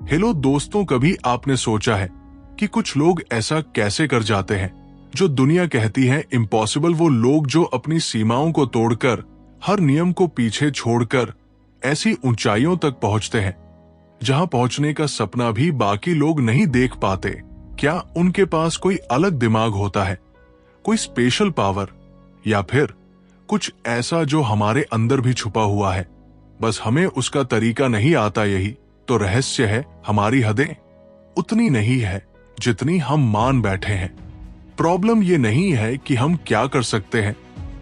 Hello दोस्तों, कभी आपने सोचा है कि कुछ लोग ऐसा कैसे कर जाते हैं जो दुनिया कहती है इम्पॉसिबल? वो लोग जो अपनी सीमाओं को तोड़कर, हर नियम को पीछे छोड़कर ऐसी ऊंचाइयों तक पहुंचते हैं जहां पहुंचने का सपना भी बाकी लोग नहीं देख पाते। क्या उनके पास कोई अलग दिमाग होता है, कोई स्पेशल पावर, या फिर कुछ ऐसा जो हमारे अंदर भी छुपा हुआ है, बस हमें उसका तरीका नहीं आता? यही तो रहस्य है। हमारी हदें उतनी नहीं है जितनी हम मान बैठे हैं। प्रॉब्लम ये नहीं है कि हम क्या कर सकते हैं,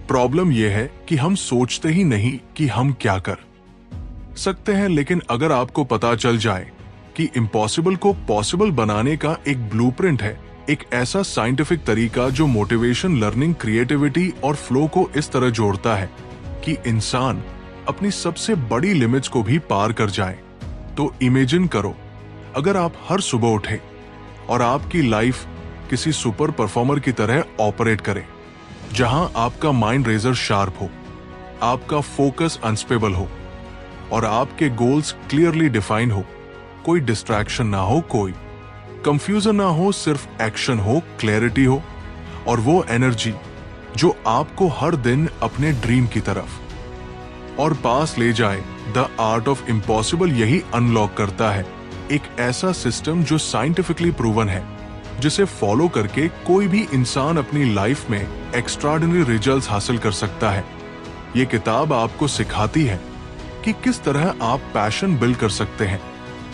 प्रॉब्लम ये है कि हम सोचते ही नहीं कि हम क्या कर सकते हैं। लेकिन अगर आपको पता चल जाए कि इम्पॉसिबल को पॉसिबल बनाने का एक ब्लूप्रिंट है, एक ऐसा साइंटिफिक तरीका जो मोटिवेशन, लर्निंग, क्रिएटिविटी और फ्लो को इस तरह जोड़ता है कि इंसान अपनी सबसे बड़ी लिमिट्स को भी पार कर जाए, तो इमेजिन करो अगर आप हर सुबह उठे और आपकी लाइफ किसी सुपर परफॉर्मर की तरह ऑपरेट करे, जहां आपका माइंड रेजर शार्प हो, आपका फोकस अनस्टेबल हो और आपके गोल्स क्लियरली डिफाइन हो, कोई डिस्ट्रैक्शन ना हो, कोई कंफ्यूजन ना हो, सिर्फ एक्शन हो, क्लैरिटी हो और वो एनर्जी जो आपको हर दिन अपने ड्रीम की तरफ और पास ले जाए। द आर्ट ऑफ इम्पॉसिबल यही अनलॉक करता है, एक ऐसा सिस्टम जो साइंटिफिकली प्रूवन है, जिसे फॉलो करके कोई भी इंसान अपनी लाइफ में एक्स्ट्राऑर्डिनरी रिजल्ट्स हासिल कर सकता है। ये किताब आपको सिखाती है कि किस तरह आप पैशन बिल्ड कर सकते हैं,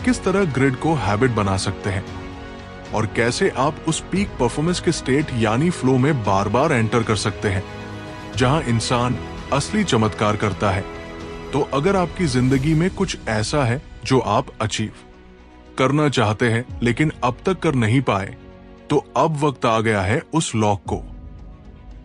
किस तरह ग्रिड को हैबिट बना सकते हैं और कैसे आप उस पीक परफॉर्मेंस के स्टेट यानी फ्लो में बार बार एंटर कर सकते हैं, जहां इंसान असली चमत्कार करता है। तो अगर आपकी जिंदगी में कुछ ऐसा है जो आप अचीव करना चाहते हैं लेकिन अब तक कर नहीं पाए, तो अब वक्त आ गया है उस लॉक को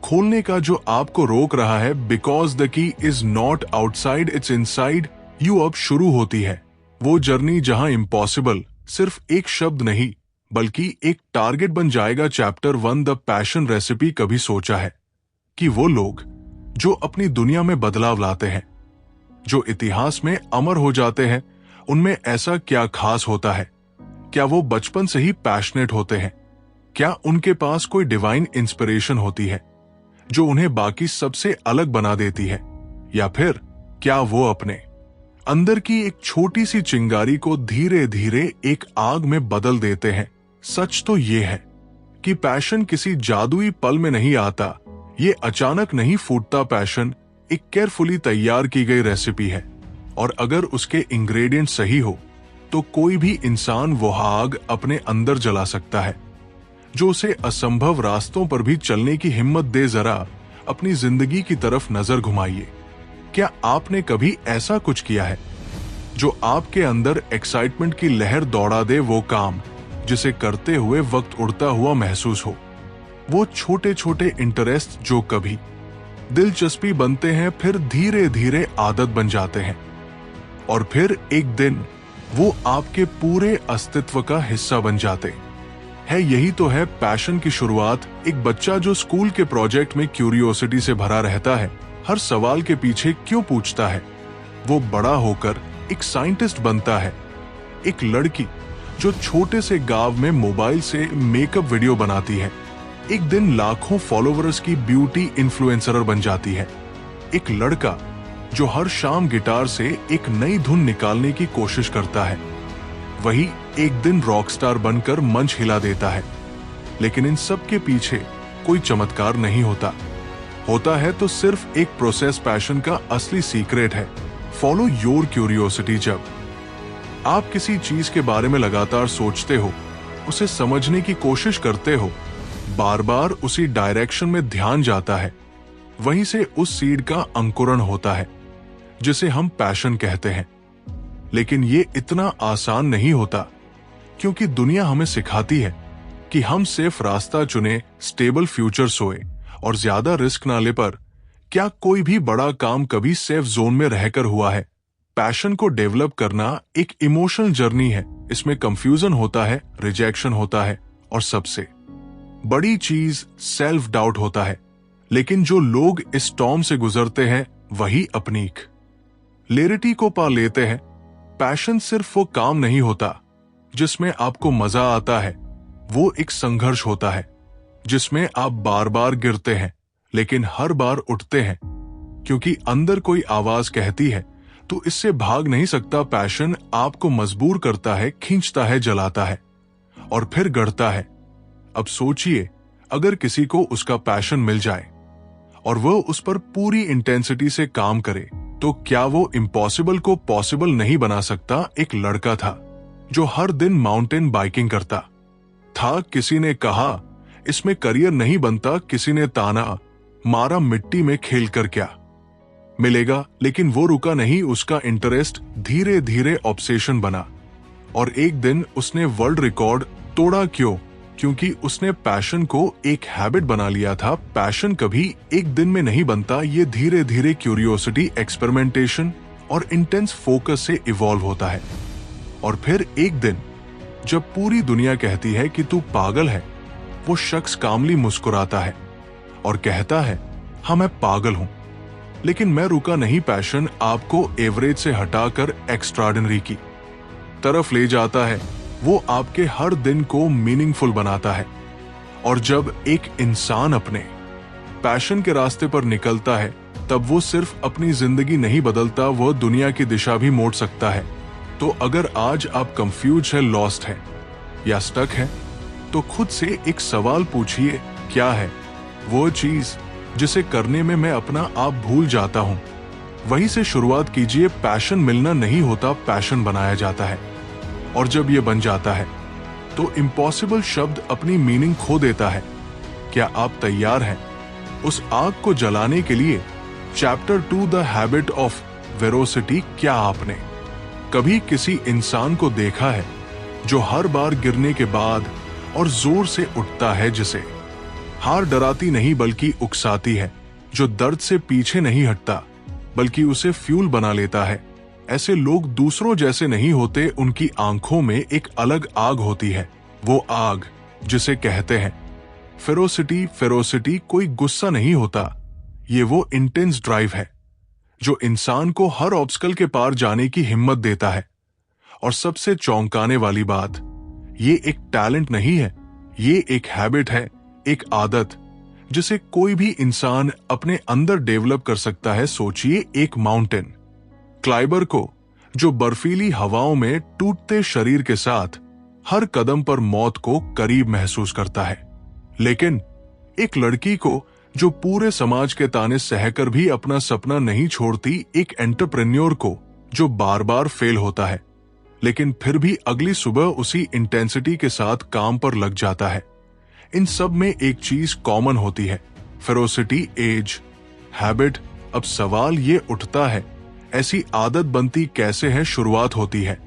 खोलने का जो आपको रोक रहा है। Because the key is not outside, it's inside you. अब शुरू होती है वो जर्नी जहां इम्पॉसिबल सिर्फ एक शब्द नहीं बल्कि एक टारगेट बन जाएगा। Chapter 1, the passion recipe. कभी सोचा है कि वो लोग जो अपनी दुनिया में बदलाव लाते हैं, जो इतिहास में अमर हो जाते हैं, उनमें ऐसा क्या खास होता है? क्या वो बचपन से ही पैशनेट होते हैं? क्या उनके पास कोई डिवाइन इंस्पिरेशन होती है जो उन्हें बाकी सबसे अलग बना देती है? या फिर क्या वो अपने अंदर की एक छोटी सी चिंगारी को धीरे धीरे एक आग में बदल देते हैं? सच तो ये है कि पैशन किसी जादुई पल में नहीं आता, ये अचानक नहीं फूटता। पैशन एक केयरफुली तैयार की गई रेसिपी है और अगर उसके इंग्रेडिएंट सही हो तो कोई भी इंसान वो आग अपने अंदर जला सकता है जो उसे असंभव रास्तों पर भी चलने की हिम्मत दे। जरा अपनी जिंदगी की तरफ नजर घुमाइए। क्या आपने कभी ऐसा कुछ किया है जो आपके अंदर एक्साइटमेंट की लहर दौड़ा दे? वो काम जिसे करते हुए वक्त उड़ता हुआ महसूस हो, वो छोटे छोटे इंटरेस्ट जो कभी दिलचस्पी बनते हैं फिर धीरे धीरे आदत बन जाते हैं और फिर एक दिन वो आपके पूरे अस्तित्व का हिस्सा बन जाते हैं। यही तो है पैशन की शुरुआत। एक बच्चा जो स्कूल के प्रोजेक्ट में क्यूरियोसिटी से भरा रहता है, हर सवाल के पीछे क्यों पूछता है, वो बड़ा होकर एक साइंटिस्ट बनता है। एक लड़की जो छोटे से गांव में मोबाइल से मेकअप वीडियो बनाती है, एक दिन लाखों फॉलोवर्स की ब्यूटी इन्फ्लुएंसर बन जाती है। एक लड़का जो हर शाम गिटार से एक नई धुन निकालने की कोशिश करता है, वही एक दिन रॉकस्टार बनकर मंच हिला देता है। लेकिन इन सब के पीछे कोई चमत्कार नहीं होता, होता है तो सिर्फ एक प्रोसेस। पैशन का असली सीक्रेट है फॉलो योर क्यूरियोसिटी। जब आप किसी चीज के बारे में लगातार सोचते हो, उसे समझने की कोशिश करते हो, बार बार उसी डायरेक्शन में ध्यान जाता है, वहीं से उस सीड का अंकुरण होता है जिसे हम पैशन कहते हैं। लेकिन ये इतना आसान नहीं होता, क्योंकि दुनिया हमें सिखाती है कि हम सिर्फ रास्ता चुने, स्टेबल फ्यूचर सोए और ज्यादा रिस्क ना ले। पर क्या कोई भी बड़ा काम कभी सेफ जोन में रहकर हुआ है? पैशन को डेवलप करना एक इमोशनल जर्नी है। इसमें कंफ्यूजन होता है, रिजेक्शन होता है और सबसे बड़ी चीज सेल्फ डाउट होता है। लेकिन जो लोग इस स्टॉर्म से गुजरते हैं वही अपनी क्लैरिटी को पा लेते हैं। पैशन सिर्फ वो काम नहीं होता जिसमें आपको मजा आता है, वो एक संघर्ष होता है जिसमें आप बार बार गिरते हैं लेकिन हर बार उठते हैं, क्योंकि अंदर कोई आवाज कहती है तो इससे भाग नहीं सकता। पैशन आपको मजबूर करता है, खींचता है, जलाता है और फिर गढ़ता है। अब सोचिए, अगर किसी को उसका पैशन मिल जाए और वो उस पर पूरी इंटेंसिटी से काम करे, तो क्या वो इम्पॉसिबल को पॉसिबल नहीं बना सकता? एक लड़का था जो हर दिन माउंटेन बाइकिंग करता था। किसी ने कहा इसमें करियर नहीं बनता, किसी ने ताना मारा मिट्टी में खेलकर क्या मिलेगा, लेकिन वो रुका नहीं। उसका इंटरेस्ट धीरे धीरे ऑब्सेशन बना और एक दिन उसने वर्ल्ड रिकॉर्ड तोड़ा। क्योंकि उसने पैशन को एक हैबिट बना लिया था। पैशन कभी एक दिन में नहीं बनता, ये धीरे धीरे क्यूरियोसिटी, एक्सपेरिमेंटेशन और इंटेंस फोकस से इवॉल्व होता है। और फिर एक दिन जब पूरी दुनिया कहती है कि तू पागल है, वो शख्स कामली मुस्कुराता है और कहता है, हाँ मैं पागल हूं, लेकिन मैं रुका नहीं। पैशन आपको एवरेज से हटाकर एक्स्ट्राऑर्डिनरी की तरफ ले जाता है। वो आपके हर दिन को मीनिंगफुल बनाता है। और जब एक इंसान अपने पैशन के रास्ते पर निकलता है, तब वो सिर्फ अपनी जिंदगी नहीं बदलता, वह दुनिया की दिशा भी मोड़ सकता है। तो अगर आज आप कंफ्यूज है, लॉस्ट है या स्टक है, तो खुद से एक सवाल पूछिए, क्या है वो चीज जिसे करने में मैं अपना आप भूल जाता हूं? वहीं से शुरुआत कीजिए। पैशन मिलना नहीं होता, पैशन बनाया जाता है। और जब ये बन जाता है तो इम्पॉसिबल शब्द अपनी मीनिंग खो देता है। क्या आप तैयार हैं उस आग को जलाने के लिए? Chapter 2, the habit of ferocity. क्या आपने कभी किसी इंसान को देखा है जो हर बार गिरने के बाद और जोर से उठता है, जिसे हार डराती नहीं बल्कि उकसाती है, जो दर्द से पीछे नहीं हटता बल्कि उसे फ्यूल बना लेता है? ऐसे लोग दूसरों जैसे नहीं होते, उनकी आंखों में एक अलग आग होती है। वो आग जिसे कहते हैं फेरोसिटी। फेरोसिटी कोई गुस्सा नहीं होता, ये वो इंटेंस ड्राइव है जो इंसान को हर ऑब्स्टकल के पार जाने की हिम्मत देता है। और सबसे चौंकाने वाली बात, ये एक टैलेंट नहीं है, ये एक हैबिट है, एक आदत जिसे कोई भी इंसान अपने अंदर डेवलप कर सकता है। सोचिए, एक माउंटेन क्लाइंबर को जो बर्फीली हवाओं में टूटते शरीर के साथ हर कदम पर मौत को करीब महसूस करता है, लेकिन एक लड़की को जो पूरे समाज के ताने सहकर भी अपना सपना नहीं छोड़ती, एक एंटरप्रेन्योर को जो बार बार फेल होता है लेकिन फिर भी अगली सुबह उसी इंटेंसिटी के साथ काम पर लग जाता है। इन सब में एक चीज कॉमन होती है, फेरोसिटी, एज, हैबिट। अब सवाल ये उठता है, ऐसी आदत बनती कैसे है? शुरुआत होती है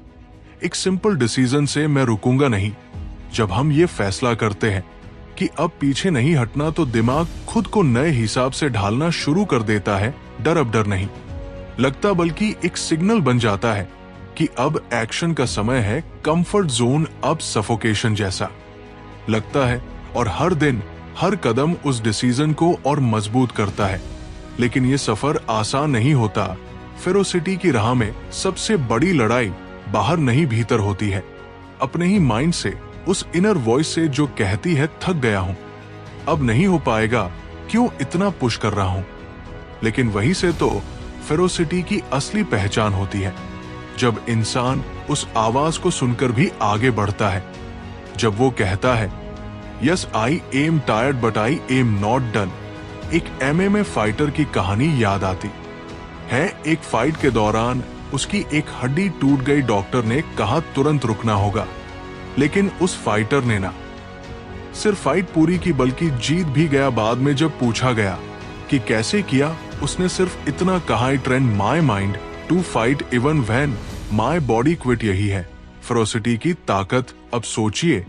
एक सिंपल डिसीजन से, मैं रुकूंगा नहीं। जब हम ये फैसला करते हैं कि अब पीछे नहीं हटना, तो दिमाग खुद को नए हिसाब से ढालना शुरू कर देता है। डर अब डर नहीं लगता, बल्कि एक सिग्नल बन जाता है कि अब एक्शन का समय है। कंफर्ट जोन अब सफोकेशन जैसा लगता है और हर दिन हर कदम उस डिसीजन को और मजबूत करता है। लेकिन ये सफर आसान नहीं होता। फेरोसिटी की राह में सबसे बड़ी लड़ाई बाहर नहीं, भीतर होती है। अपने ही माइंड से, उस इनर वॉइस से जो कहती है, थक गया हूं, अब नहीं हो पाएगा, क्यों इतना पुश कर रहा हूं? लेकिन वहीं से तो फेरोसिटी की असली पहचान होती है, जब इंसान उस आवाज को सुनकर भी आगे बढ़ता है। जब वो कहता है, yes I am tired but I am not done. एक MMA फाइटर की कहानी याद आती है। एक फाइट के दौरान उसकी एक हड्डी टूट गई। डॉक्टर ने कहा तुरंत रुकना होगा, लेकिन उस फाइटर ने ना सिर्फ फाइट पूरी की बल्कि जीत भी गया। बाद में जब पूछा गया कि कैसे किया, उसने सिर्फ इतना कहा, I train my mind to fight even when my body quit. यही है फेरोसिटी की ताकत। अब सोचिए,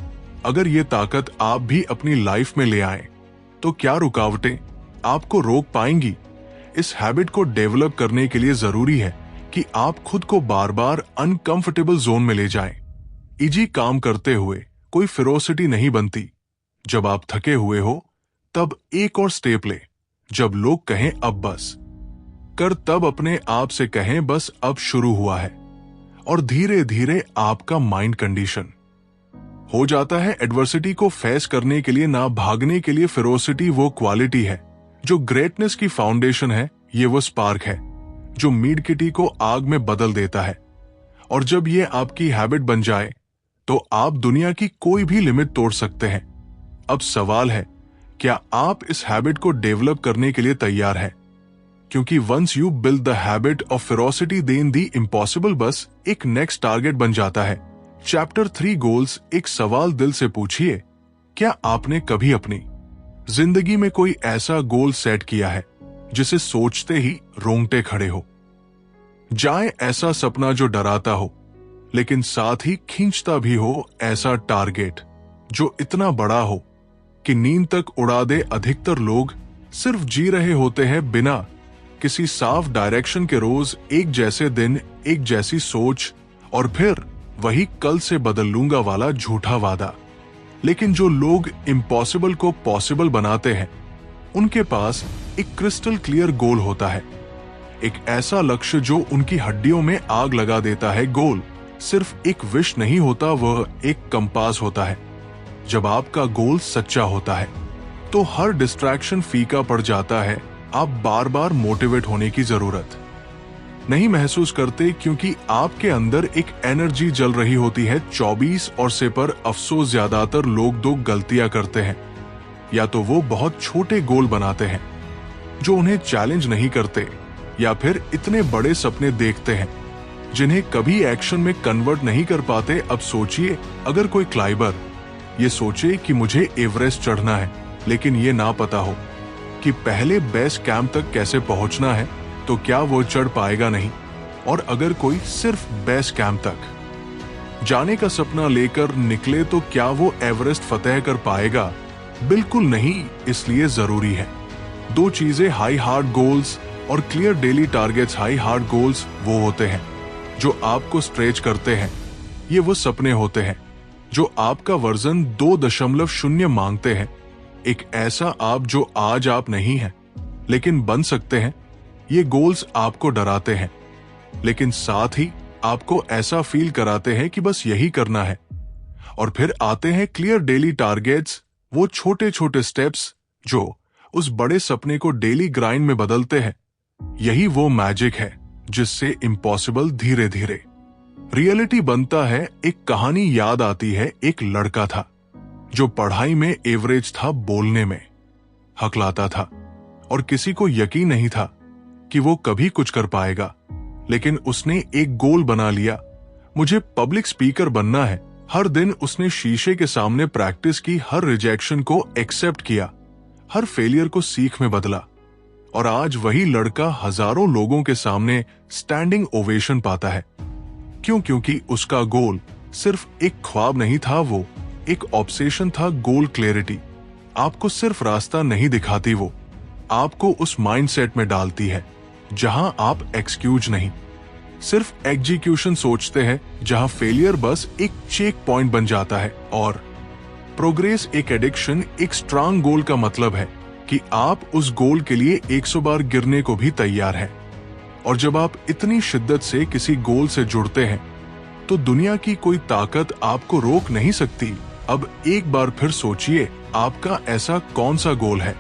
अगर ये ताकत आप भी अपनी लाइफ में ले आए, तो क्या रुकावटें आपको रोक पाएंगी? इस हैबिट को डेवलप करने के लिए जरूरी है कि आप खुद को बार बार अनकंफर्टेबल जोन में ले जाएं। इजी काम करते हुए कोई फेरोसिटी नहीं बनती। जब आप थके हुए हो, तब एक और स्टेप ले। जब लोग कहें अब बस कर, तब अपने आप से कहें बस अब शुरू हुआ है। और धीरे धीरे आपका माइंड कंडीशन हो जाता है एडवर्सिटी को फेस करने के लिए ना भागने के लिए फेरोसिटी वो क्वालिटी है जो ग्रेटनेस की फाउंडेशन है। ये वो स्पार्क है जो मीडकिटी को आग में बदल देता है। और जब ये आपकी हैबिट बन जाए तो आप दुनिया की कोई भी लिमिट तोड़ सकते हैं। अब सवाल है, क्या आप इस हैबिट को डेवलप करने के लिए तैयार हैं? क्योंकि once you build the habit of ferocity then the impossible बस एक नेक्स्ट टारगेट बन जाता है। Chapter 3 goals. एक सवाल दिल से पूछिए, क्या आपने कभी अपनी जिंदगी में कोई ऐसा गोल सेट किया है जिसे सोचते ही रोंगटे खड़े हो जाए? ऐसा सपना जो डराता हो लेकिन साथ ही खींचता भी हो, ऐसा टारगेट जो इतना बड़ा हो कि नींद तक उड़ा दे। अधिकतर लोग सिर्फ जी रहे होते हैं बिना किसी साफ डायरेक्शन के। रोज एक जैसे दिन, एक जैसी सोच और फिर वही कल से बदल लूंगा वाला झूठा वादा। लेकिन जो लोग इम्पॉसिबल को पॉसिबल बनाते हैं उनके पास एक क्रिस्टल क्लियर गोल होता है, एक ऐसा लक्ष्य जो उनकी हड्डियों में आग लगा देता है। गोल सिर्फ एक विश नहीं होता, वह एक कंपास होता है। जब आपका गोल सच्चा होता है तो हर डिस्ट्रैक्शन फीका पड़ जाता है। आप बार बार मोटिवेट होने की जरूरत नहीं महसूस करते क्योंकि आपके अंदर एक एनर्जी जल रही होती है 24 और से पर। अफसोस ज्यादातर लोग दो गलतियां करते हैं, या तो वो बहुत छोटे गोल बनाते हैं जो उन्हें चैलेंज नहीं करते, या फिर इतने बड़े सपने देखते हैं जिन्हें कभी एक्शन में कन्वर्ट नहीं कर पाते। अब सोचिए, अगर कोई क्लाइंबर ये सोचे कि मुझे एवरेस्ट चढ़ना है लेकिन ये ना पता हो कि पहले बेस कैंप तक कैसे पहुंचना है, तो क्या वो चढ़ पाएगा? नहीं। और अगर कोई सिर्फ बेस कैंप तक जाने का सपना लेकर निकले तो क्या वो एवरेस्ट फतेह कर पाएगा? बिल्कुल नहीं। इसलिए जरूरी है दो चीजें, हाई हार्ड गोल्स और clear daily targets. High hard goals वो होते हैं जो आपको स्ट्रेच करते हैं। ये वो सपने होते हैं जो आपका वर्जन 2.0 मांगते हैं, एक ऐसा आप जो आज आप नहीं है लेकिन बन सकते हैं। ये गोल्स आपको डराते हैं लेकिन साथ ही आपको ऐसा फील कराते हैं कि बस यही करना है। और फिर आते हैं क्लियर डेली टारगेट्स, वो छोटे छोटे स्टेप्स जो उस बड़े सपने को डेली ग्राइंड में बदलते हैं। यही वो मैजिक है जिससे इम्पॉसिबल धीरे धीरे रियलिटी बनता है। एक कहानी याद आती है, एक लड़का था जो पढ़ाई में एवरेज था, बोलने में हकलाता था और किसी को यकीन नहीं था कि वो कभी कुछ कर पाएगा। लेकिन उसने एक गोल बना लिया, मुझे पब्लिक स्पीकर बनना है। हर दिन उसने शीशे के सामने प्रैक्टिस की, हर रिजेक्शन को एक्सेप्ट किया, हर फेलियर को सीख में बदला। और आज वही लड़का हजारों लोगों के सामने स्टैंडिंग ओवेशन पाता है। क्यों? क्योंकि उसका गोल सिर्फ एक ख्वाब नहीं था, वो एक ऑब्सेशन था। गोल क्लैरिटी आपको सिर्फ रास्ता नहीं दिखाती, वो आपको उस माइंडसेट में डालती है जहां आप एक्सक्यूज नहीं, सिर्फ एग्जीक्यूशन सोचते हैं, जहां फेलियर बस एक चेक पॉइंट बन जाता है और प्रोग्रेस एक एडिक्शन। एक स्ट्रांग गोल का मतलब है कि आप उस गोल के लिए 100 बार गिरने को भी तैयार हैं। और जब आप इतनी शिद्दत से किसी गोल से जुड़ते हैं तो दुनिया की कोई ताकत आपको रोक नहीं सकती। अब एक बार फिर सोचिए, आपका ऐसा कौन सा गोल है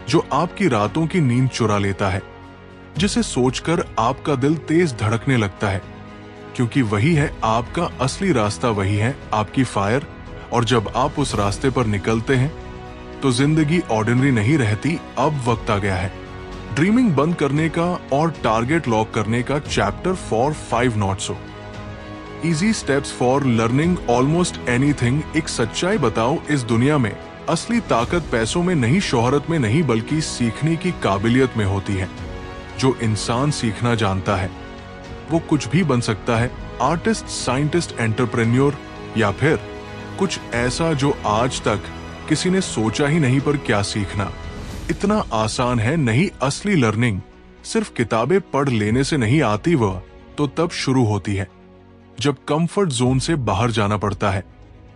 जो आपकी रातों की नींद चुरा लेता है, जिसे सोचकर आपका दिल तेज धड़कने लगता है? क्योंकि वही है आपका असली रास्ता, वही है आपकी फायर। और जब आप उस रास्ते पर निकलते हैं तो जिंदगी ऑर्डिनरी नहीं रहती। अब वक्त आ गया है ड्रीमिंग बंद करने का और टारगेट लॉक करने का। Chapter 4 5 not so easy steps for learning almost anything. एक सच्चाई बताओ, इस दुनिया में असली ताकत पैसों में नहीं, शोहरत में नहीं, बल्कि सीखने की काबिलियत में होती है। जो इंसान सीखना जानता है वो कुछ भी बन सकता है, आर्टिस्ट, साइंटिस्ट, एंटरप्रेन्योर या फिर कुछ ऐसा जो आज तक किसी ने सोचा ही नहीं। पर क्या सीखना इतना आसान है? नहीं। असली लर्निंग सिर्फ किताबें पढ़ लेने से नहीं आती, वह तो तब शुरू होती है जब कंफर्ट जोन से बाहर जाना पड़ता है,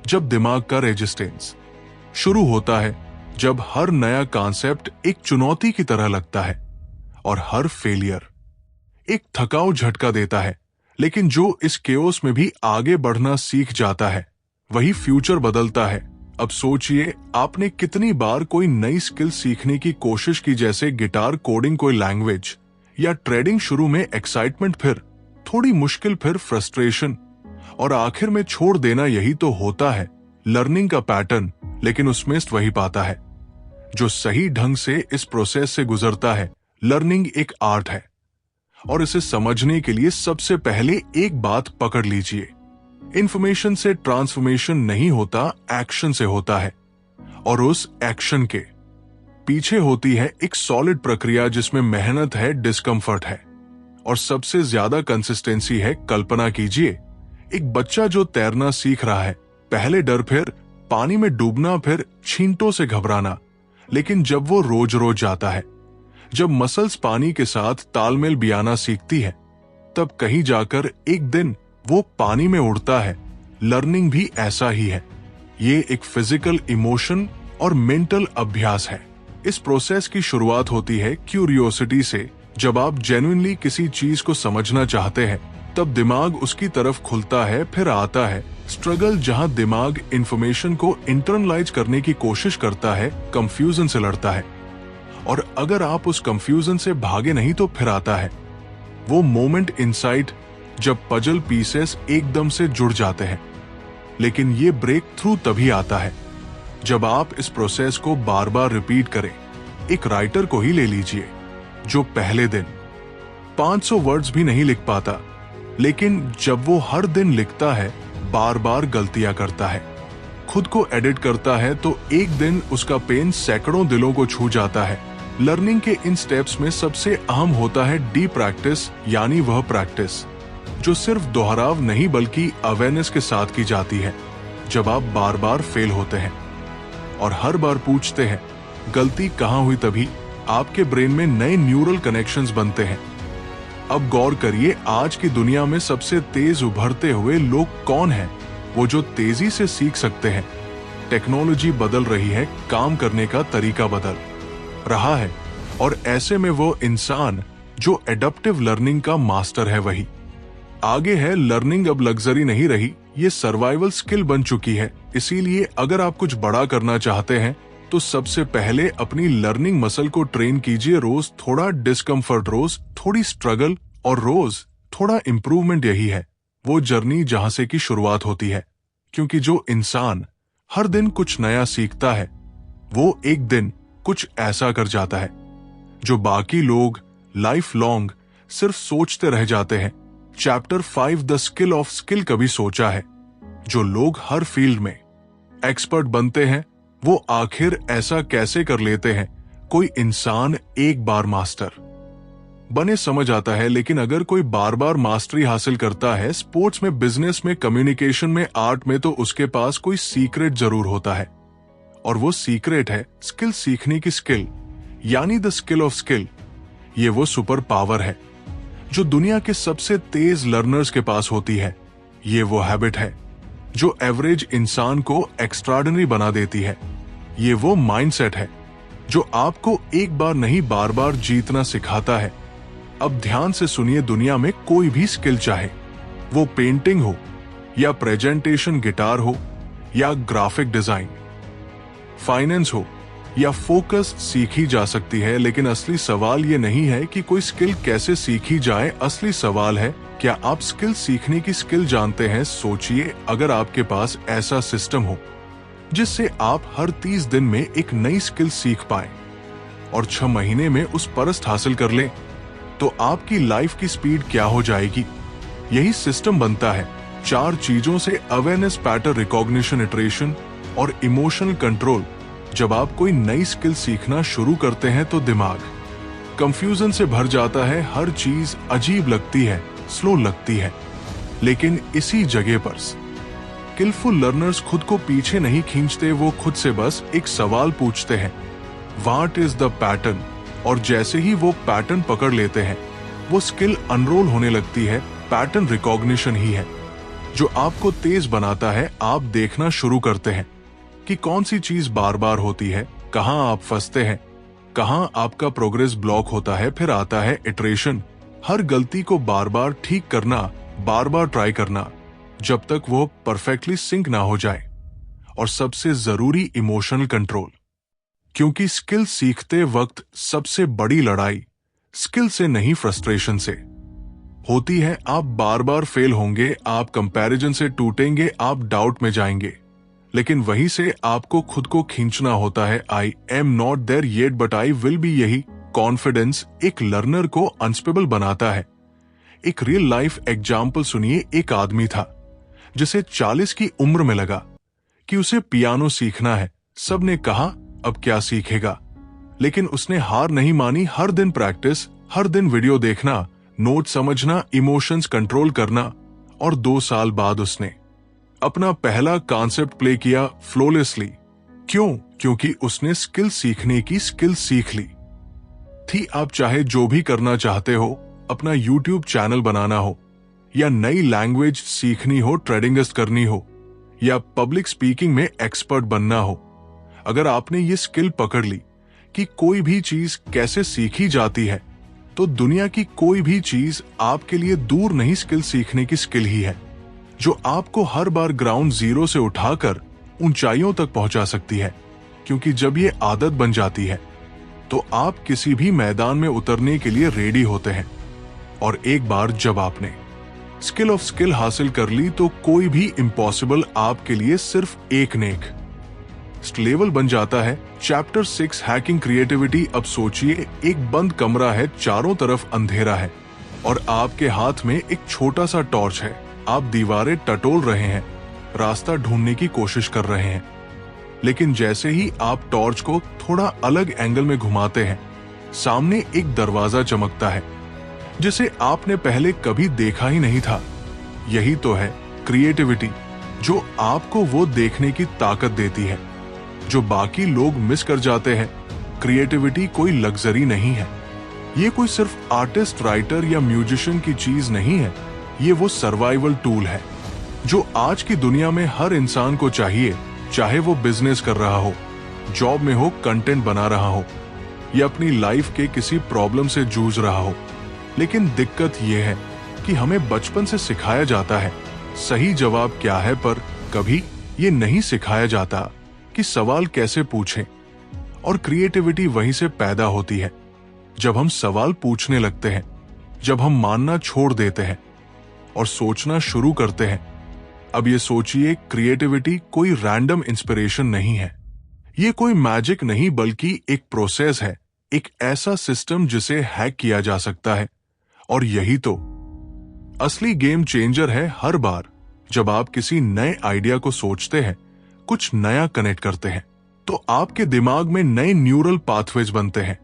जब दिमाग का रेजिस्टेंस शुरू होता है, जब हर नया कॉन्सेप्ट एक चुनौती की तरह लगता है और हर फेलियर एक थकाऊ झटका देता है। लेकिन जो इस केओस में भी आगे बढ़ना सीख जाता है वही फ्यूचर बदलता है। अब सोचिए, आपने कितनी बार कोई नई स्किल सीखने की कोशिश की, जैसे गिटार, कोडिंग, कोई लैंग्वेज या ट्रेडिंग। शुरू में एक्साइटमेंट, फिर थोड़ी मुश्किल, फिर फ्रस्ट्रेशन, और आखिर में छोड़ देना। यही तो होता है लर्निंग का पैटर्न। लेकिन उसमें वही पाता है जो सही ढंग से इस प्रोसेस से गुजरता है। लर्निंग एक आर्ट है, और इसे समझने के लिए सबसे पहले एक बात पकड़ लीजिए, इंफॉर्मेशन से ट्रांसफॉर्मेशन नहीं होता, एक्शन से होता है। और उस एक्शन के पीछे होती है एक सॉलिड प्रक्रिया, जिसमें मेहनत है, डिस्कंफर्ट है, और सबसे ज्यादा कंसिस्टेंसी है। कल्पना कीजिए, एक बच्चा जो तैरना सीख रहा है, पहले डर, फिर पानी में डूबना, फिर छींटों से घबराना। लेकिन जब वो रोज रोज जाता है, जब मसल्स पानी के साथ तालमेल बियाना सीखती है, तब कहीं जाकर एक दिन वो पानी में उड़ता है। लर्निंग भी ऐसा ही है। ये एक फिजिकल, इमोशन और मेंटल अभ्यास है। इस प्रोसेस की शुरुआत होती है क्यूरियोसिटी से। जब आप जेन्युइनली किसी चीज को समझना चाहते हैं, तब दिमाग उसकी तरफ खुलता है। फिर आता है स्ट्रगल, जहां दिमाग इंफॉर्मेशन को इंटरनलाइज करने की कोशिश करता है, कंफ्यूजन से लड़ता है। और अगर आप उस कंफ्यूजन से भागे नहीं, तो फिर आता है वो मोमेंट, इनसाइट, जब पजल पीसेस एकदम से जुड़ जाते हैं। लेकिन ये ब्रेक थ्रू तभी आता है जब आप इस प्रोसेस को बार बार रिपीट करें। एक राइटर को ही ले लीजिए, जो पहले दिन 500 वर्ड्स भी नहीं लिख पाता, लेकिन जब वो हर दिन लिखता है, बार बार गलतियां करता है, खुद को एडिट करता है, तो एक दिन उसका पेन सैकड़ों दिलों को छू जाता है। लर्निंग के इन स्टेप्स में सबसे अहम होता है डीप प्रैक्टिस, यानी वह प्रैक्टिस जो सिर्फ दोहराव नहीं बल्कि अवेयरनेस के साथ की जाती है। जब आप बार बार फेल होते हैं और हर बार पूछते हैं गलती कहां हुई, तभी आपके ब्रेन में नए न्यूरल कनेक्शंस बनते हैं। अब गौर करिए, आज की दुनिया में सबसे तेज उभरते हुए लोग कौन हैं? वो जो तेजी से सीख सकते हैं। टेक्नोलॉजी बदल रही है, काम करने का तरीका बदल रहा है, और ऐसे में वो इंसान जो एडप्टिव लर्निंग का मास्टर है, वही आगे है। लर्निंग अब लग्जरी नहीं रही, ये सर्वाइवल स्किल बन चुकी है। इसीलिए अगर आप कुछ बड़ा करना चाहते हैं, तो सबसे पहले अपनी लर्निंग मसल को ट्रेन कीजिए। रोज थोड़ा डिस्कंफर्ट, रोज थोड़ी स्ट्रगल, और रोज थोड़ा इंप्रूवमेंट। यही है वो जर्नी जहां से की शुरुआत होती है। क्योंकि जो इंसान हर दिन कुछ नया सीखता है, वो एक दिन कुछ ऐसा कर जाता है जो बाकी लोग लाइफ लॉन्ग सिर्फ सोचते रह जाते हैं। Chapter 5 the skill of skill कभी सोचा है? जो लोग हर फील्ड में एक्सपर्ट बनते हैं, वो आखिर ऐसा कैसे कर लेते हैं? कोई इंसान एक बार मास्टर बने समझ आता है, लेकिन अगर कोई बार बार मास्टरी हासिल करता है, स्पोर्ट्स में, बिजनेस में, कम्युनिकेशन में, आर्ट में, तो उसके पास कोई सीक्रेट जरूर होता है। और वो सीक्रेट है स्किल सीखने की स्किल, यानी द स्किल ऑफ स्किल। ये वो सुपर पावर है जो दुनिया के सबसे तेज लर्नर्स के पास होती है। ये वो हैबिट है जो एवरेज इंसान को एक्स्ट्राऑर्डिनरी बना देती है। ये वो माइंडसेट है जो आपको एक बार नहीं, बार बार जीतना सिखाता है। अब ध्यान से सुनिए, दुनिया में कोई भी स्किल, चाहे वो पेंटिंग हो या प्रेजेंटेशन, गिटार हो या ग्राफिक डिजाइन, फाइनेंस हो या फोकस, सीखी जा सकती है। लेकिन असली सवाल ये नहीं है कि कोई स्किल कैसे सीखी जाए। असली सवाल है, क्या आप स्किल सीखने की स्किल जानते हैं? सोचिए, अगर आपके पास ऐसा सिस्टम हो जिससे आप हर 30 दिन में एक नई स्किल सीख पाए और 6 महीने में उस परस्त हासिल कर लें, तो आपकी लाइफ की स्पीड क्या हो जाएगी? यही सिस्टम बनता है 4 चीजों से: अवेयरनेस, पैटर्न रिकॉग्निशन, इटरेशन और इमोशनल कंट्रोल। जब आप कोई नई स्किल सीखना शुरू करते हैं, तो दिमाग कंफ्यूजन से भर जाता है। हर चीज अजीब लगती है, स्लो लगती है। लेकिन इसी जगह पर स्किलफुल लर्नर्स खुद को पीछे नहीं खींचते। वो खुद से बस एक सवाल पूछते हैं, व्हाट इज द पैटर्न? और जैसे ही वो पैटर्न पकड़ लेते हैं, वो स्किल अनरोल होने लगती है। पैटर्न रिकॉग्निशन ही है जो आपको तेज बनाता है। आप देखना शुरू करते हैं कि कौन सी चीज बार बार होती है, कहां आप फंसते हैं, कहां आपका प्रोग्रेस ब्लॉक होता है। फिर आता है इटरेशन, हर गलती को बार बार ठीक करना, बार बार ट्राई करना, जब तक वो परफेक्टली सिंक ना हो जाए। और सबसे जरूरी इमोशनल कंट्रोल। क्योंकि स्किल सीखते वक्त सबसे बड़ी लड़ाई स्किल से नहीं फ्रस्ट्रेशन से होती है। आप बार बार फेल होंगे, आप कंपैरिजन से टूटेंगे, आप डाउट में जाएंगे, लेकिन वहीं से आपको खुद को खींचना होता है। I am not there yet but I will be. यही कॉन्फिडेंस एक लर्नर को अनस्टेबल बनाता है। एक रियल लाइफ एग्जाम्पल सुनिए। एक आदमी था जिसे 40 की उम्र में लगा कि उसे पियानो सीखना है। सबने कहा अब क्या सीखेगा, लेकिन उसने हार नहीं मानी। हर दिन प्रैक्टिस, हर दिन वीडियो देखना, नोट समझना, इमोशंस कंट्रोल करना, और 2 साल बाद उसने अपना पहला कॉन्सेप्ट प्ले किया फ्लॉलेसली। क्यों? क्योंकि उसने स्किल सीखने की स्किल सीख ली थी। आप चाहे जो भी करना चाहते हो, अपना यूट्यूब चैनल बनाना हो, या नई लैंग्वेज सीखनी हो, ट्रेडिंगिस्ट करनी हो, या पब्लिक स्पीकिंग में एक्सपर्ट बनना हो, अगर आपने ये स्किल पकड़ ली कि कोई भी चीज कैसे सीखी जाती है, तो दुनिया की कोई भी चीज आपके लिए दूर नहीं स्किल सीखने की स्किल ही है, जो आपको हर बार ग्राउंड जीरो से उठाकर ऊंचाइयों तक पहुंचा सकती है। क्योंकि जब ये आदत बन जाती है तो आप किसी भी मैदान में उतरने के लिए रेडी होते हैं। और एक बार जब आपने स्किल ऑफ स्किल हासिल कर ली तो कोई भी इम्पॉसिबल आपके लिए सिर्फ एक नेक लेवल बन जाता है। Chapter 6 hacking creativity. अब सोचिए, एक बंद कमरा है, चारों तरफ अंधेरा है और आपके हाथ में एक छोटा सा टॉर्च है। आप दीवारें टटोल रहे हैं, रास्ता ढूंढने की कोशिश कर रहे हैं, लेकिन जैसे ही आप टॉर्च को थोड़ा अलग एंगल में घुमाते हैं, सामने एक दरवाजा चमकता है जिसे आपने पहले कभी देखा ही नहीं था। यही तो है क्रिएटिविटी, जो आपको वो देखने की ताकत देती है जो बाकी लोग मिस कर जाते हैं। क्रिएटिविटी कोई लग्जरी नहीं है, ये कोई सिर्फ आर्टिस्ट, राइटर या म्यूजिशियन की चीज नहीं है। ये वो सर्वाइवल टूल है जो आज की दुनिया में हर इंसान को चाहिए, चाहे वो बिजनेस कर रहा हो, जॉब में हो, कंटेंट बना रहा हो, या अपनी लाइफ के किसी प्रॉब्लम से जूझ रहा हो। लेकिन दिक्कत यह है कि हमें बचपन से सिखाया जाता है सही जवाब क्या है, पर कभी ये नहीं सिखाया जाता कि सवाल कैसे पूछें। और क्रिएटिविटी वहीं से पैदा होती है जब हम सवाल पूछने लगते हैं, जब हम मानना छोड़ देते हैं और सोचना शुरू करते हैं। अब ये सोचिए, क्रिएटिविटी कोई रैंडम इंस्पिरेशन नहीं है, ये कोई मैजिक नहीं, बल्कि एक प्रोसेस है, एक ऐसा सिस्टम जिसे हैक किया जा सकता है। और यही तो असली गेम चेंजर है। हर बार जब आप किसी नए आइडिया को सोचते हैं, कुछ नया कनेक्ट करते हैं, तो आपके दिमाग में नए न्यूरल पाथवेज बनते हैं।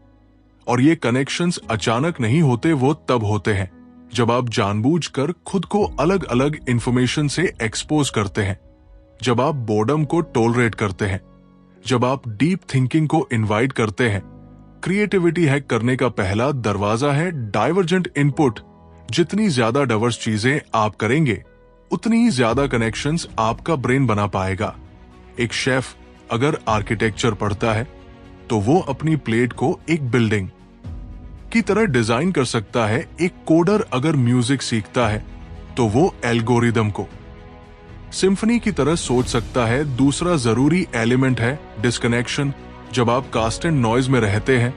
और ये कनेक्शंस अचानक नहीं होते, वो तब होते हैं जब आप जानबूझकर खुद को अलग अलग इंफॉर्मेशन से एक्सपोज करते हैं, जब आप बोर्डम को टॉलरेट करते हैं, जब आप डीप थिंकिंग को इनवाइट करते हैं। क्रिएटिविटी हैक करने का पहला दरवाजा है डाइवर्जेंट इनपुट। जितनी ज्यादा डाइवर्स चीजें आप करेंगे, उतनी ही ज्यादा कनेक्शंस आपका ब्रेन बना पाएगा। एक शेफ अगर आर्किटेक्चर पढ़ता है तो वो अपनी प्लेट को एक बिल्डिंग की तरह डिजाइन कर सकता है। एक कोडर अगर म्यूजिक सीखता है तो वो एल्गोरिदम को सिम्फनी की तरह सोच सकता है। दूसरा जरूरी एलिमेंट है डिस्कनेक्शन। जब आप कास्ट एंड नॉइज में रहते हैं,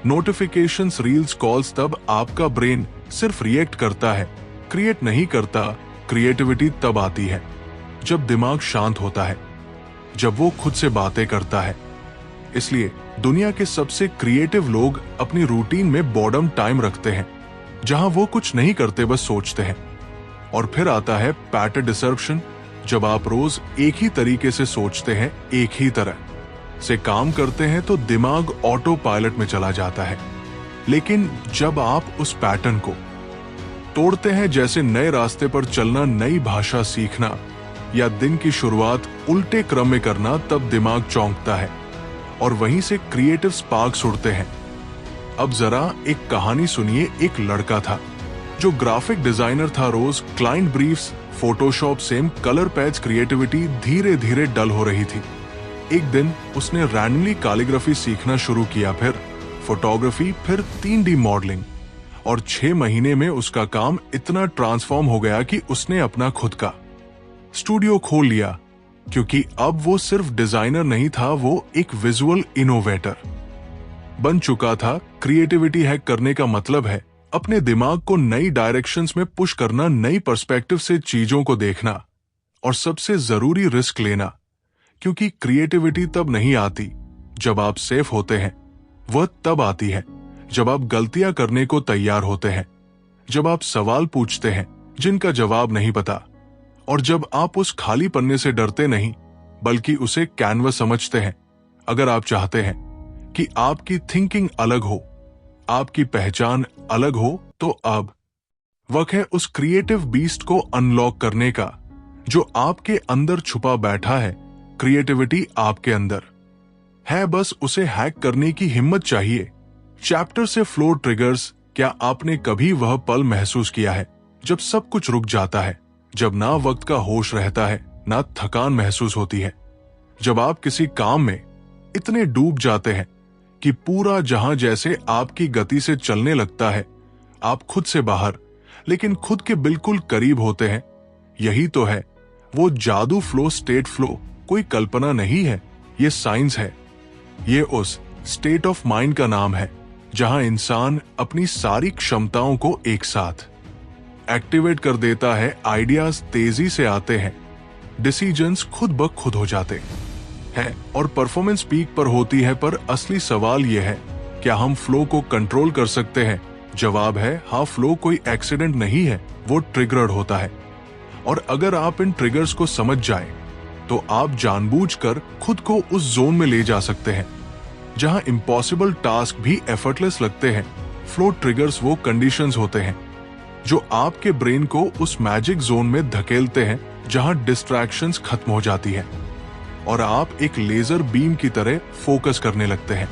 नोटिफिकेशंस, रील्स, कॉल्स, तब आपका ब्रेन सिर्फ रिएक्ट करता है, क्रिएट नहीं करता। क्रिएटिविटी तब आती है जब दिमाग शांत होता है, जब वो खुद से बातें करता है। इसलिए दुनिया के सबसे क्रिएटिव लोग अपनी रूटीन में बॉर्डम टाइम रखते हैं, जहां वो कुछ नहीं करते, बस सोचते हैं। और फिर आता है पैटर्न डिसरप्शन। जब आप रोज एक ही तरीके से सोचते हैं, एक ही तरह से काम करते हैं, तो दिमाग ऑटो पायलट में चला जाता है। लेकिन जब आप उस पैटर्न को तोड़ते हैं, जैसे नए रास्ते पर चलना, नई भाषा सीखना, या दिन की शुरुआत उल्टे क्रम में करना, तब दिमाग चौंकता है और वहीं से क्रिएटिव स्पार्क्स उड़ते हैं। अब जरा एक कहानी सुनिए। एक लड़का था जो ग्राफिक डिजाइनर था। रोज client briefs, Photoshop, same colour patch. Creativity धीरे धीरे डल हो रही थी। एक दिन उसने रैंडमली कैलीग्राफी सीखना शुरू किया, फिर फोटोग्राफी, फिर 3D मॉडलिंग, और 6 महीने में उसका काम इतना ट्रांसफॉर्म हो गया कि उसने अपना खुद का स्टूडियो खोल लिया। क्योंकि अब वो सिर्फ डिजाइनर नहीं था, वो एक विजुअल इनोवेटर बन चुका था। क्रिएटिविटी हैक करने का मतलब है अपने दिमाग को नई डायरेक्शंस में पुश करना, नई पर्सपेक्टिव से चीजों को देखना और सबसे जरूरी रिस्क लेना। क्योंकि क्रिएटिविटी तब नहीं आती जब आप सेफ होते हैं, वह तब आती है जब आप गलतियां करने को तैयार होते हैं, जब आप सवाल पूछते हैं जिनका जवाब नहीं पता, और जब आप उस खाली पन्ने से डरते नहीं बल्कि उसे कैनवस समझते हैं। अगर आप चाहते हैं कि आपकी थिंकिंग अलग हो, आपकी पहचान अलग हो, तो अब वक्त है उस क्रिएटिव बीस्ट को अनलॉक करने का जो आपके अंदर छुपा बैठा है। क्रिएटिविटी आपके अंदर है, बस उसे हैक करने की हिम्मत चाहिए। चैप्टर से फ्लो ट्रिगर्स। क्या आपने कभी वह पल महसूस किया है जब सब कुछ रुक जाता है, जब ना वक्त का होश रहता है, ना थकान महसूस होती है, जब आप किसी काम में इतने डूब जाते हैं कि पूरा जहां जैसे आपकी गति से चलने लगता है, आप खुद से बाहर लेकिन खुद के बिल्कुल करीब होते हैं। यही तो है वो जादू फ्लो स्टेट। फ्लो कोई कल्पना नहीं है, ये साइंस है। ये उस स्टेट ऑफ माइंड का नाम है जहां इंसान अपनी सारी क्षमताओं को एक साथ एक्टिवेट कर देता है। आइडियाज तेजी से आते हैं, डिसीजंस खुद ब खुद हो जाते हैं और परफॉर्मेंस पीक पर होती है। पर असली सवाल यह है, क्या हम फ्लो को कंट्रोल कर सकते हैं? जवाब है हाँ। फ्लो कोई एक्सीडेंट नहीं है, वो ट्रिगर्ड होता है। और अगर आप इन ट्रिगर्स को समझ जाएं, तो आप जानबूझकर खुद को उस जोन में ले जा सकते हैं जहां इम्पॉसिबल टास्क भी एफर्टलेस लगते हैं। फ्लो ट्रिगर्स वो कंडीशंस होते हैं जो आपके ब्रेन को उस मैजिक जोन में धकेलते हैं जहां डिस्ट्रैक्शंस खत्म हो जाती है और आप एक लेजर बीम की तरह फोकस करने लगते हैं।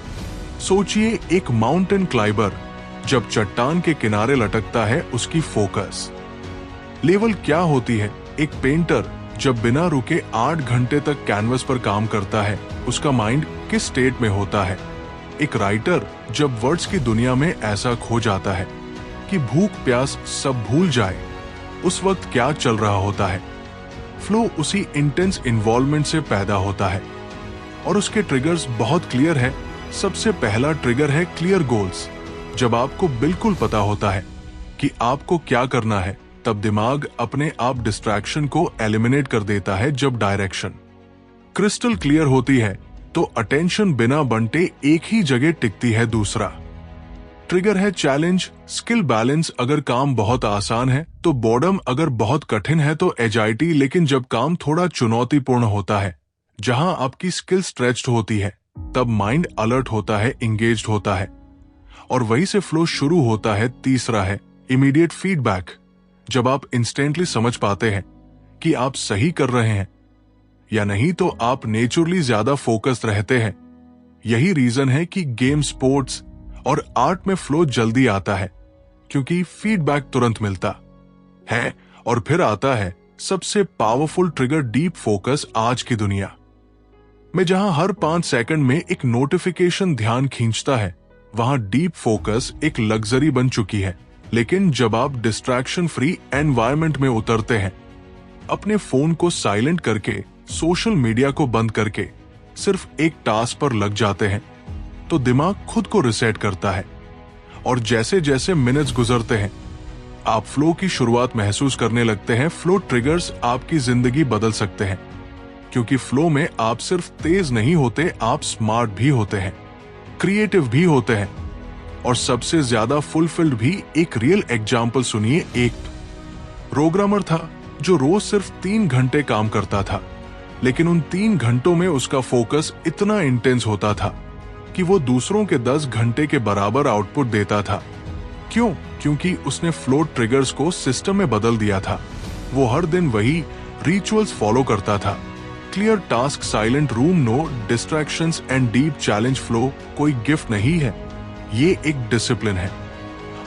सोचिए एक माउंटेन क्लाइंबर जब चट्टान के किनारे लटकता है, उसकी फोकस लेवल क्या होती है? एक पेंटर जब बिना रुके 8 घंटे तक कैनवस पर काम करता है, उसका माइंड किस स्टेट में होता है? एक राइटर जब वर्ड्स की दुनिया में ऐसा खो जाता है कि भूख प्यास सब भूल जाए, उस वक्त क्या चल रहा होता है? फ्लो उसी इंटेंस इन्वॉल्वमेंट से पैदा होता है और उसके ट्रिगर्स बहुत क्लियर है। सबसे पहला ट्रिगर है क्लियर गोल्स। जब आपको बिल्कुल पता होता है कि आपको क्या करना है, तब दिमाग अपने आप डिस्ट्रैक्शन को एलिमिनेट कर देता है। जब डायरेक्शन क्रिस्टल क्लियर होती है, तो अटेंशन बिना बंटे एक ही जगह टिकती है। दूसरा ट्रिगर है चैलेंज, स्किल बैलेंस। अगर काम बहुत आसान है तो बोर्डम, अगर बहुत कठिन है तो एजाइटी। लेकिन जब काम थोड़ा चुनौतीपूर्ण होता है, जहां आपकी स्किल स्ट्रेच्ड होती है, तब माइंड अलर्ट होता है, इंगेज्ड होता है और वहीं से फ्लो शुरू होता है। तीसरा है इमीडिएट फीडबैक। जब आप इंस्टेंटली समझ पाते हैं कि आप सही कर रहे हैं या नहीं, तो आप नेचुरली ज्यादा फोकस्ड रहते हैं। यही रीजन है कि गेम, स्पोर्ट्स और आर्ट में फ्लो जल्दी आता है, क्योंकि फीडबैक तुरंत मिलता है। और फिर आता है सबसे पावरफुल ट्रिगर, डीप फोकस। आज की दुनिया में जहां हर 5 सेकंड में एक नोटिफिकेशन ध्यान खींचता है, वहां डीप फोकस एक लग्जरी बन चुकी है। लेकिन जब आप डिस्ट्रैक्शन फ्री एनवायरनमेंट में उतरते हैं, अपने फोन को साइलेंट करके, सोशल मीडिया को बंद करके सिर्फ एक टास्क पर लग जाते हैं, तो दिमाग खुद को रिसेट करता है। और जैसे जैसे मिनट्स गुजरते हैं, आप फ्लो की शुरुआत महसूस करने लगते हैं। फ्लो ट्रिगर्स आपकी जिंदगी बदल सकते हैं, क्योंकि फ्लो में आप सिर्फ तेज नहीं होते, आप स्मार्ट भी होते हैं, क्रिएटिव भी होते हैं और सबसे ज्यादा फुलफिल्ड भी। एक रियल एग्जाम्पल सुनिए। एक प्रोग्रामर था जो रोज सिर्फ 3 घंटे काम करता था, लेकिन उन 3 घंटों में उसका फोकस इतना इंटेंस होता था कि वो दूसरों के 10 घंटे के बराबर आउटपुट देता था। क्यों? क्योंकि उसने फ्लो ट्रिगर्स को सिस्टम में बदल दिया था। वो हर दिन वही रिचुअल्स फॉलो करता था। Clear task, silent room, no distractions and deep challenge. Flow कोई गिफ्ट नहीं है, ये एक डिसिप्लिन है।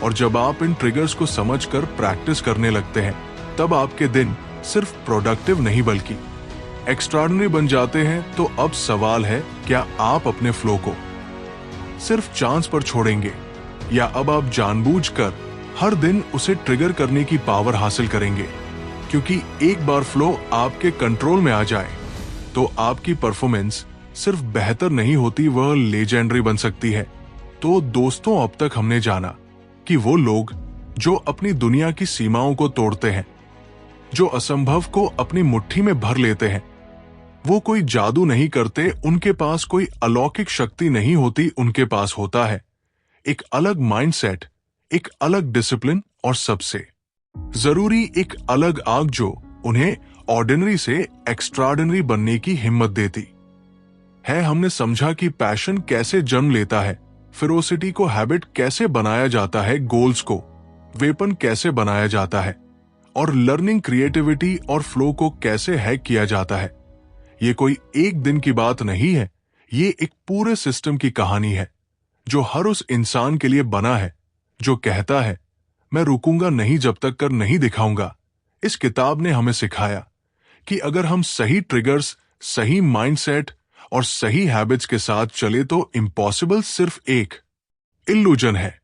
और जब आप इन ट्रिगर्स को समझकर प्रैक्टिस करने लगते हैं, तब आपके दिन सिर्फ प्रोडक्टिव नहीं बल्कि एक्स्ट्राऑर्डिनरी बन जाते हैं। तो अब सवाल है, क्या आप अपने फ्लो को सिर्फ चांस पर छोड़ेंगे, या अब आप जानबूझकर हर दिन उसे ट्रिगर करने की पावर हासिल करेंगे? क्योंकि एक बार फ्लो आपके कंट्रोल में आ जाए, तो आपकी परफॉर्मेंस सिर्फ बेहतर नहीं होती, वह लेजेंडरी बन सकती है। तो दोस्तों, अब तक हमने जाना कि वो लोग जो अपनी दुनिया की सीमाओं को तोड़ते हैं, जो असंभव को अपनी मुट्ठी में भर लेते हैं, वो कोई जादू नहीं करते, उनके पास कोई अलौकिक शक्ति नहीं होती, उनके पास होता है एक अलग माइंडसेट, एक अलग डिसिप्लिन और सबसे जरूरी एक अलग आग जो उन्हें ऑर्डिनरी से एक्स्ट्राऑर्डिनरी बनने की हिम्मत देती है। हमने समझा कि पैशन कैसे जन्म लेता है, फेरोसिटी को हैबिट कैसे बनाया जाता है, गोल्स को वेपन कैसे बनाया जाता है और लर्निंग, क्रिएटिविटी और फ्लो को कैसे हैक किया जाता है। ये कोई एक दिन की बात नहीं है, ये एक पूरे सिस्टम की कहानी है जो हर उस इंसान के लिए बना है जो कहता है मैं रुकूंगा नहीं जब तक कर नहीं दिखाऊंगा। इस किताब ने हमें सिखाया कि अगर हम सही ट्रिगर्स, सही माइंडसेट और सही हैबिट्स के साथ चले तो इम्पॉसिबल सिर्फ एक इल्यूजन है।